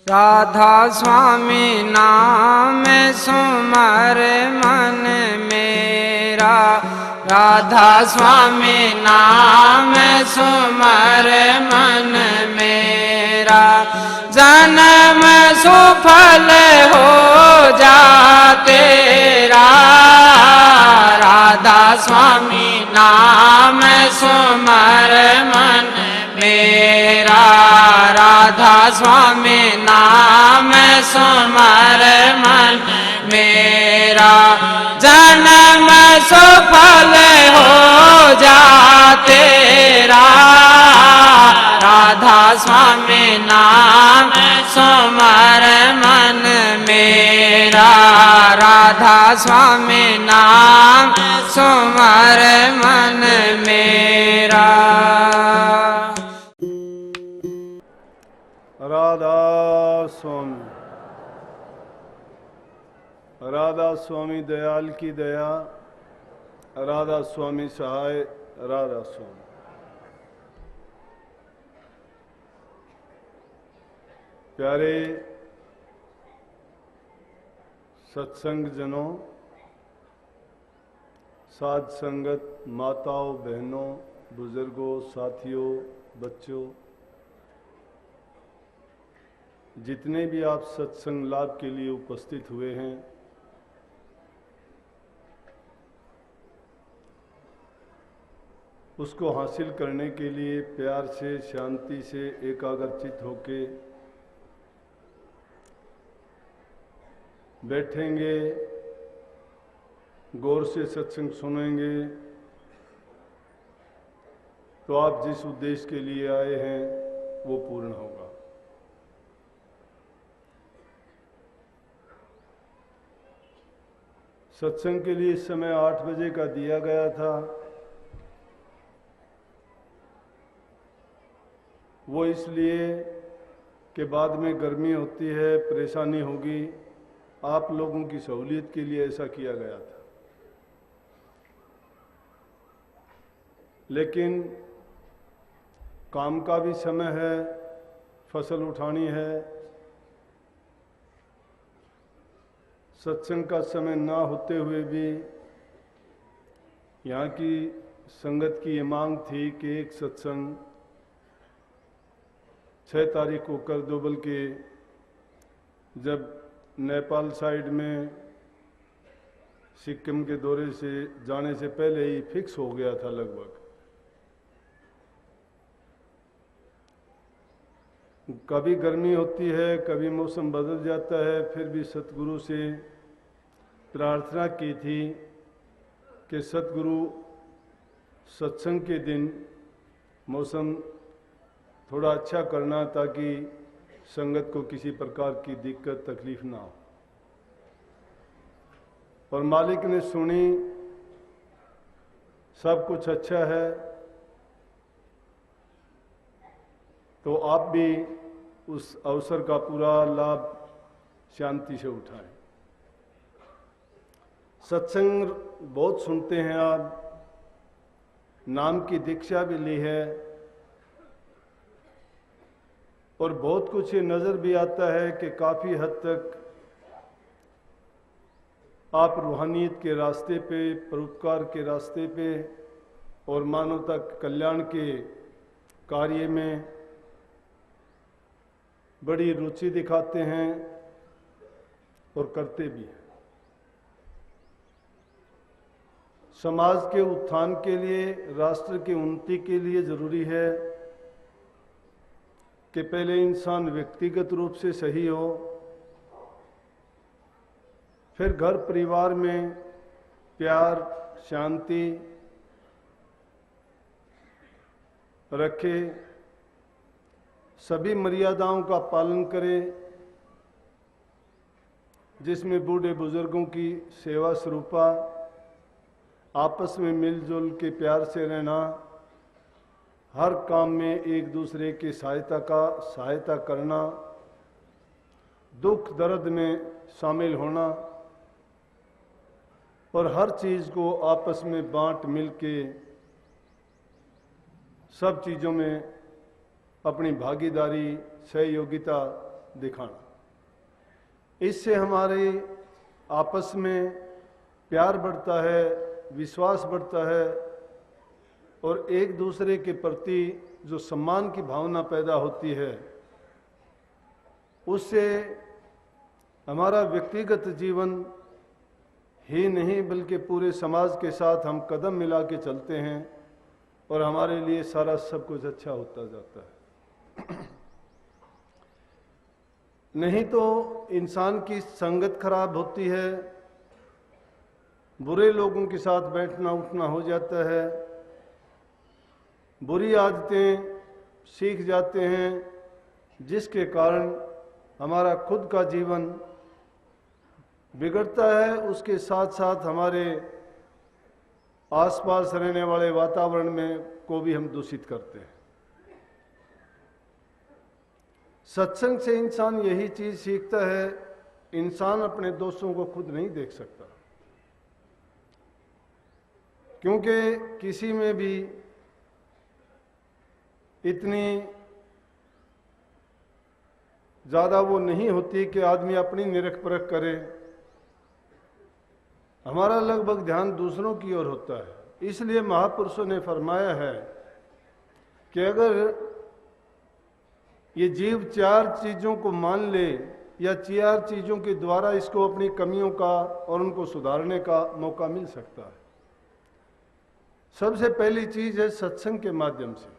राधा स्वामी नाम सुमर मन मेरा, राधा स्वामी नाम सुमर मन मेरा। जन्म सुफल हो जा तेरा, राधा स्वामी नाम सुमर मन मेरा, राधा स्वामी नाम सुमर मन मेरा। जन्म सुफल हो जा तेरा, राधा स्वामी नाम सुमर मन मेरा, राधा स्वामी नाम सुमर मन मेरा। राधा स्वामी, राधा स्वामी दयाल की दया, राधा स्वामी सहाय, राधा स्वामी। प्यारे सत्संग जनों, साध संगत, माताओं, बहनों, बुजुर्गों, साथियों, बच्चों, जितने भी आप सत्संग लाभ के लिए उपस्थित हुए हैं, उसको हासिल करने के लिए प्यार से, शांति से, एकाग्रचित होके बैठेंगे, गौर से सत्संग सुनेंगे, तो आप जिस उद्देश्य के लिए आए हैं वो पूर्ण होगा। सत्संग के लिए इस समय 8 बजे का दिया गया था। वो इसलिए कि बाद में गर्मी होती है, परेशानी होगी, आप लोगों की सहूलियत के लिए ऐसा किया गया था। लेकिन काम का भी समय है, फसल उठानी है, सत्संग का समय ना होते हुए भी यहाँ की संगत की ये मांग थी कि एक सत्संग 6 तारीख को कर दो, बल्कि जब नेपाल साइड में सिक्किम के दौरे से जाने से पहले ही फिक्स हो गया था लगभग। कभी गर्मी होती है, कभी मौसम बदल जाता है, फिर भी सतगुरु से प्रार्थना की थी कि सतगुरु सत्संग के दिन मौसम थोड़ा अच्छा करना, ताकि संगत को किसी प्रकार की दिक्कत तकलीफ ना हो। और मालिक ने सुनी, सब कुछ अच्छा है, तो आप भी उस अवसर का पूरा लाभ शांति से उठाएं। सत्संग बहुत सुनते हैं आप, नाम की दीक्षा भी ली है, और बहुत कुछ ये नज़र भी आता है कि काफ़ी हद तक आप रूहानियत के रास्ते पे, परोपकार के रास्ते पे और मानवता कल्याण के कार्य में बड़ी रुचि दिखाते हैं और करते भी हैं। समाज के उत्थान के लिए, राष्ट्र की उन्नति के लिए ज़रूरी है कि पहले इंसान व्यक्तिगत रूप से सही हो, फिर घर परिवार में प्यार, शांति रखे, सभी मर्यादाओं का पालन करे, जिसमें बूढ़े बुजुर्गों की सेवा स्वरूपा, आपस में मिलजुल के प्यार से रहना, हर काम में एक दूसरे की सहायता करना, दुख दर्द में शामिल होना, और हर चीज़ को आपस में बांट मिल के सब चीज़ों में अपनी भागीदारी, सहयोगिता दिखाना। इससे हमारे आपस में प्यार बढ़ता है, विश्वास बढ़ता है और एक दूसरे के प्रति जो सम्मान की भावना पैदा होती है, उससे हमारा व्यक्तिगत जीवन ही नहीं बल्कि पूरे समाज के साथ हम कदम मिला के चलते हैं और हमारे लिए सारा सब कुछ अच्छा होता जाता है। नहीं तो इंसान की संगत खराब होती है, बुरे लोगों के साथ बैठना उठना हो जाता है, बुरी आदतें सीख जाते हैं, जिसके कारण हमारा खुद का जीवन बिगड़ता है, उसके साथ साथ हमारे आसपास रहने वाले वातावरण में को भी हम दूषित करते हैं। सत्संग से इंसान यही चीज सीखता है, इंसान अपने दोषों को खुद नहीं देख सकता, क्योंकि किसी में भी इतनी ज्यादा वो नहीं होती कि आदमी अपनी निरख परख करे। हमारा लगभग ध्यान दूसरों की ओर होता है। इसलिए महापुरुषों ने फरमाया है कि अगर ये जीव चार चीजों को मान ले या चार चीजों के द्वारा इसको अपनी कमियों का और उनको सुधारने का मौका मिल सकता है। सबसे पहली चीज है सत्संग के माध्यम से।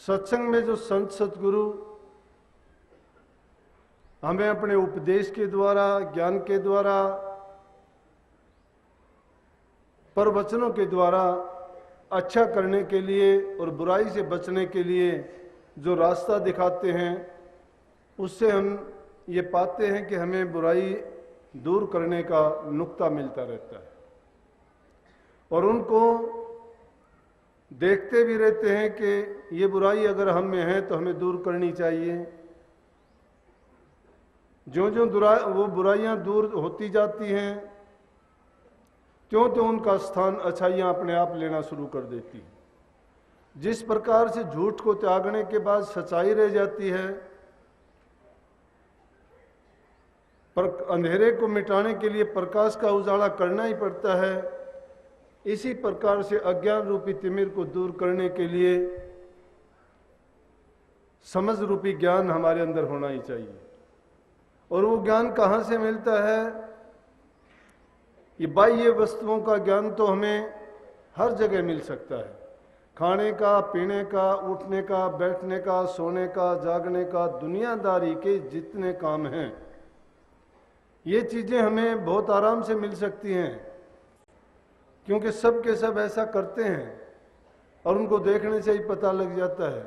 सत्संग में जो संत सतगुरु हमें अपने उपदेश के द्वारा, ज्ञान के द्वारा, प्रवचनों के द्वारा अच्छा करने के लिए और बुराई से बचने के लिए जो रास्ता दिखाते हैं, उससे हम ये पाते हैं कि हमें बुराई दूर करने का नुक्ता मिलता रहता है और उनको देखते भी रहते हैं कि ये बुराई अगर हम में है तो हमें दूर करनी चाहिए। जो जो वो बुराइयां दूर होती जाती हैं, त्यों त्यों उनका स्थान अच्छाइयां अपने आप लेना शुरू कर देती हैं। जिस प्रकार से झूठ को त्यागने के बाद सच्चाई रह जाती है, पर अंधेरे को मिटाने के लिए प्रकाश का उजाला करना ही पड़ता है, इसी प्रकार से अज्ञान रूपी तिमिर को दूर करने के लिए समझ रूपी ज्ञान हमारे अंदर होना ही चाहिए। और वो ज्ञान कहाँ से मिलता है? ये बाह्य वस्तुओं का ज्ञान तो हमें हर जगह मिल सकता है, खाने का, पीने का, उठने का, बैठने का, सोने का, जागने का, दुनियादारी के जितने काम हैं, ये चीजें हमें बहुत आराम से मिल सकती हैं, क्योंकि सब के सब ऐसा करते हैं और उनको देखने से ही पता लग जाता है।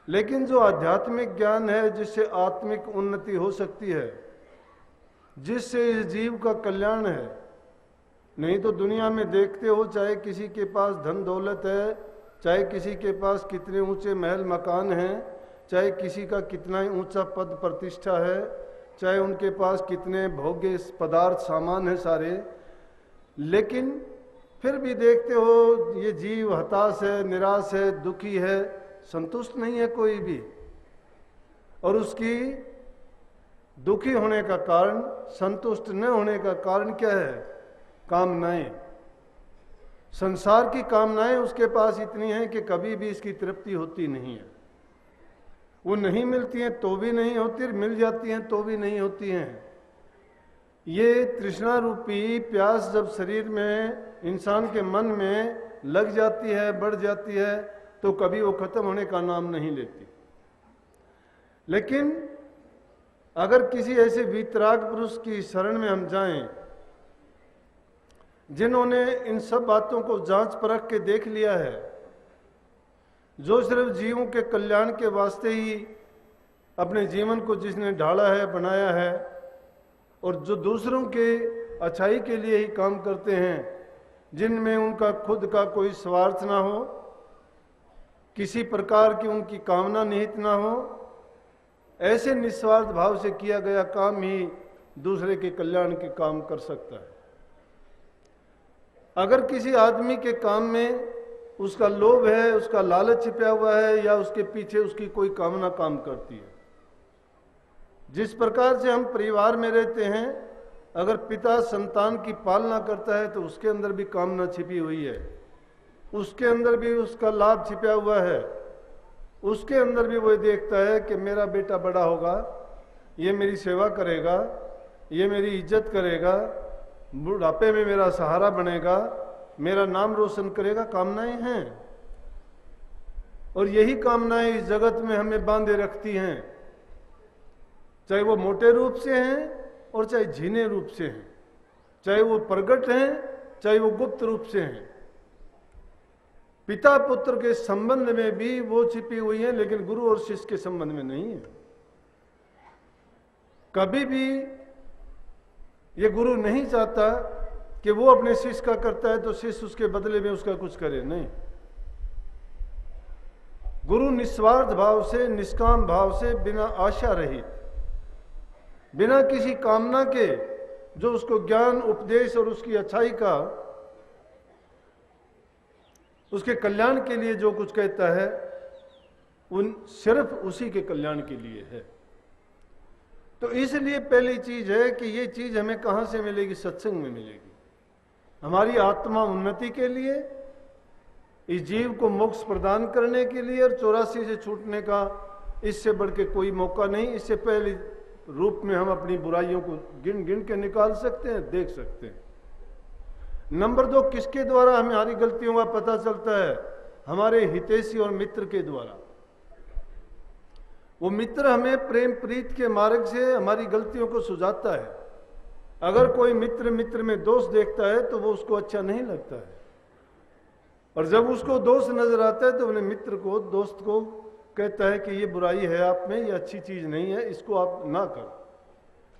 लेकिन जो आध्यात्मिक ज्ञान है, जिससे आत्मिक उन्नति हो सकती है, जिससे इस जीव का कल्याण है, नहीं तो दुनिया में देखते हो, चाहे किसी के पास धन दौलत है, चाहे किसी के पास कितने ऊंचे महल मकान हैं, चाहे किसी का कितना ऊंचा पद प्रतिष्ठा है, चाहे उनके पास कितने भोग्य पदार्थ सामान है सारे, लेकिन फिर भी देखते हो ये जीव हताश है, निराश है, दुखी है, संतुष्ट नहीं है कोई भी। और उसकी दुखी होने का कारण, संतुष्ट न होने का कारण क्या है? कामनाएं। संसार की कामनाएं उसके पास इतनी हैं कि कभी भी इसकी तृप्ति होती नहीं है। वो नहीं मिलती हैं तो भी नहीं होती, मिल जाती हैं तो भी नहीं होती हैं। ये तृष्णा रूपी प्यास जब शरीर में, इंसान के मन में लग जाती है, बढ़ जाती है, तो कभी वो खत्म होने का नाम नहीं लेती। लेकिन अगर किसी ऐसे वीतराग पुरुष की शरण में हम जाएं, जिन्होंने इन सब बातों को जांच परख के देख लिया है, जो सिर्फ जीवों के कल्याण के वास्ते ही अपने जीवन को जिसने ढाला है, बनाया है, और जो दूसरों के अच्छाई के लिए ही काम करते हैं, जिनमें उनका खुद का कोई स्वार्थ ना हो, किसी प्रकार की उनकी कामना निहित ना हो, ऐसे निस्वार्थ भाव से किया गया काम ही दूसरे के कल्याण के काम कर सकता है। अगर किसी आदमी के काम में उसका लोभ है, उसका लालच छिपा हुआ है, या उसके पीछे उसकी कोई कामना काम करती है, जिस प्रकार से हम परिवार में रहते हैं, अगर पिता संतान की पालना करता है तो उसके अंदर भी कामना छिपी हुई है, उसके अंदर भी उसका लाभ छिपा हुआ है, उसके अंदर भी वो देखता है कि मेरा बेटा बड़ा होगा, ये मेरी सेवा करेगा, ये मेरी इज्जत करेगा, बुढ़ापे में मेरा सहारा बनेगा, मेरा नाम रोशन करेगा। कामनाएं हैं, और यही कामनाएं इस जगत में हमें बांधे रखती हैं, चाहे वो मोटे रूप से हैं और चाहे झीने रूप से हैं, चाहे वो प्रगट हैं चाहे वो गुप्त रूप से हैं। पिता पुत्र के संबंध में भी वो छिपी हुई है, लेकिन गुरु और शिष्य के संबंध में नहीं है। कभी भी ये गुरु नहीं चाहता कि वो अपने शिष्य का करता है तो शिष्य उसके बदले में उसका कुछ करे, नहीं। गुरु निस्वार्थ भाव से, निष्काम भाव से, बिना आशा रहित, बिना किसी कामना के, जो उसको ज्ञान उपदेश और उसकी अच्छाई का, उसके कल्याण के लिए जो कुछ कहता है, उन सिर्फ उसी के कल्याण के लिए है। तो इसलिए पहली चीज है कि ये चीज हमें कहां से मिलेगी? सत्संग में मिलेगी। हमारी आत्मा उन्नति के लिए, इस जीव को मोक्ष प्रदान करने के लिए, और 84 से छूटने का इससे बढ़ के कोई मौका नहीं। इससे पहले रूप में हम अपनी बुराइयों को गिन गिन के निकाल सकते हैं, देख सकते हैं। नंबर 2, किसके द्वारा हमारी गलतियों का पता चलता है? हमारे हितैषी और मित्र के द्वारा। वो मित्र हमें प्रेम प्रीत के मार्ग से हमारी गलतियों को सुझाता है। अगर कोई मित्र मित्र में दोष देखता है तो वो उसको अच्छा नहीं लगता है, और जब उसको दोष नजर आता है तो अपने मित्र को, दोस्त को कहता है कि ये बुराई है आप में, ये अच्छी चीज नहीं है, इसको आप ना करो।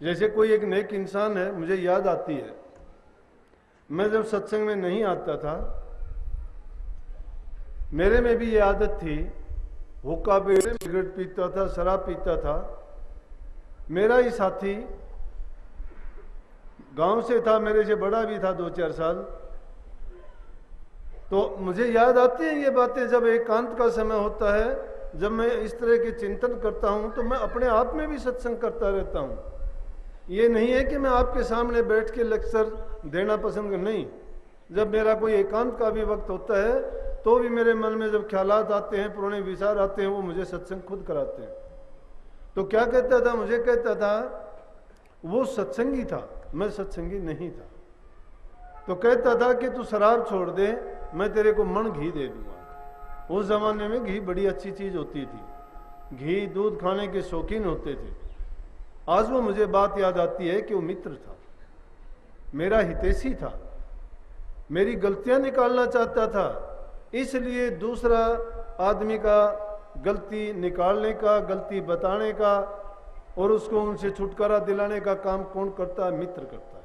जैसे कोई एक नेक इंसान है, मुझे याद आती है, मैं जब सत्संग में नहीं आता था, मेरे में भी ये आदत थी, हुक्का पे सिगरेट पीता था, शराब पीता था। मेरा ही साथी गांव से था, मेरे से बड़ा भी था 2-4 साल। तो मुझे याद आती हैं ये बातें जब एकांत का समय होता है, जब मैं इस तरह के चिंतन करता हूं, तो मैं अपने आप में भी सत्संग करता रहता हूं। ये नहीं है कि मैं आपके सामने बैठ के लेक्चर देना पसंद कर, नहीं। जब मेरा कोई एकांत का भी वक्त होता है तो भी मेरे मन में जब ख्यालात आते हैं, पुराने विचार आते हैं, वो मुझे सत्संग खुद कराते हैं। तो क्या कहता था? मुझे कहता था वो सत्संगी था, मैं सत्संगी नहीं था। तो कहता था कि तू शराब छोड़ दे, मैं तेरे को मण घी दे दूंगा। उस जमाने में घी बड़ी अच्छी चीज होती थी, घी दूध खाने के शौकीन होते थे। आज वो मुझे बात याद आती है कि वो मित्र था, मेरा हितैषी था, मेरी गलतियां निकालना चाहता था। इसलिए दूसरा आदमी का गलती निकालने का, गलती बताने का और उसको उनसे छुटकारा दिलाने का काम कौन करता है? मित्र करता है।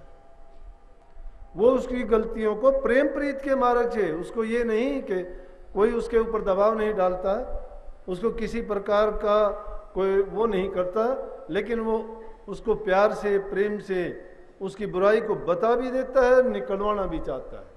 वो उसकी गलतियों को प्रेम प्रीत के मार्ग से, उसको ये नहीं कि कोई उसके ऊपर दबाव नहीं डालता, उसको किसी प्रकार का कोई वो नहीं करता, लेकिन वो उसको प्यार से, प्रेम से उसकी बुराई को बता भी देता है, निकलवाना भी चाहता है।